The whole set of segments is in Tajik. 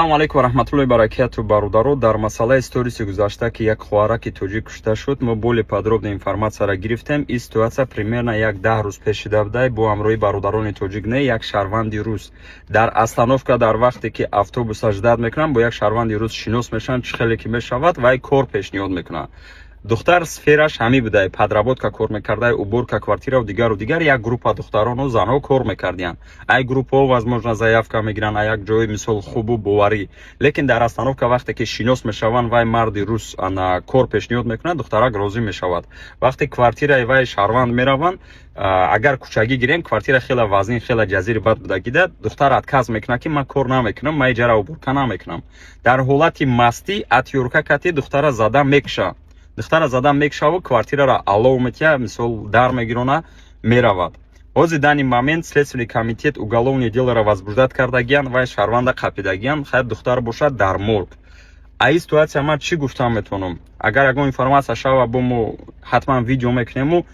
Ассалому алейкум ва рахматуллоҳи баракату бародаро. Дар масъалаи сториси гузашта ки як хоҳараки тоҷик кушта шуд, мо более подробно информатсияро гирифтем. Ин ситуация примерно як 10 рӯз пешида будай бо ҳамроҳи бародарони тоҷик не як шаҳрванди рус дар остановка дар вақте ки автобуса ждат мекунанд бо як шаҳрванди рус шинос мешаванд. чӣ хеле ки мешавад вай кор пешниҳод мекунад. духтар сфераш ҳамин будай, подработка кор мекардай, уборка квартирау дигар як группа духтарону занҳо кор мекардиянд. Ай группаҳо возможно заявка мегиранд а як ҷои мисол хубу боварӣ, лекин дар остановка вақте ки шинос мешаванд вай марди рус ана кор пешниҳод мекунад, духтарак розӣ мешавад. вақте квартираи вай шаҳрванд мераванд, агар кӯчагӣ гирем квартира хеле вазнин хеле ҷазири бад буда гидад, духтар отказ мекунад ки ман кор намекунам, ман иҷара уборка намекунам. дар ҳолати мастӣ атёрка кати духтара зада мекушад. духтара зада мекшава квартирара алов метия мисол дар мегирона меравад. ҳозир дани момент следственный комитет уголовное делоро возбуждат кардагиянд вай шаҳрванда қапидагиянд, хайр духтар бошад дар морг. аи ситуация ман чӣ гуфтам метавонам? агар ягон информация шава бо мо ҳатман видео мекунему.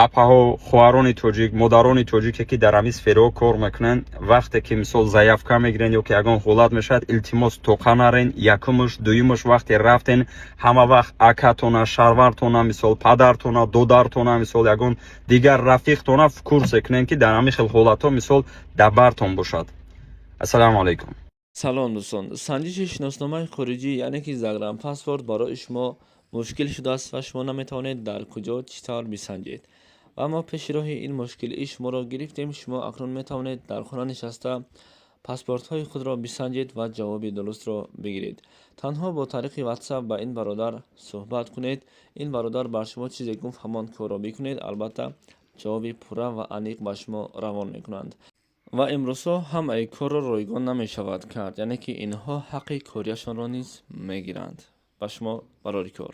апаҳо, хоҳарони тоҷик, модарони тоҷике ки дар ҳамин сфераҳо кор мекунанд, вақте ки мисол заявка мегиранд ё ки ягон ҳолат мешавад, илтимос тоқа нарен, якумаш дуюмаш вақте рафтен ҳама вақт акатона, шаҳрвартона, мисол падартона, додартона, мисол ягон дигар рафиқтона курсе кунед ки дар ҳамин хел ҳолатҳо мисол дар бартон бошад. ассалому алайкум. салом дӯстон, санҷиши шиносномаи хориҷӣ яъне ки загранпаспорт барои шумо мушкил шудааст ва шумо наметавонед дар куҷо чӣ тавр бисанҷед. ва мо пеши роҳи ин мушкилии шуморо гирифтем. шумо акнун метавонед дар хона нишаста паспортҳои худро бисанҷед ва ҷавоби дурустро бигиред. танҳо бо тариқи ватсап ба ин бародар суҳбат кунед. ин бародар бар шумо чизе гуфт ҳамон корро бикунед, албатта ҷавоби пурра ва аниқ ба шумо равон мекунанд. ва имрӯзҳо ҳамаи корро ройгон намешавад кард, яъне ки инҳо ҳаққи корияшонро низ мегиранд. ба шумо барори кор.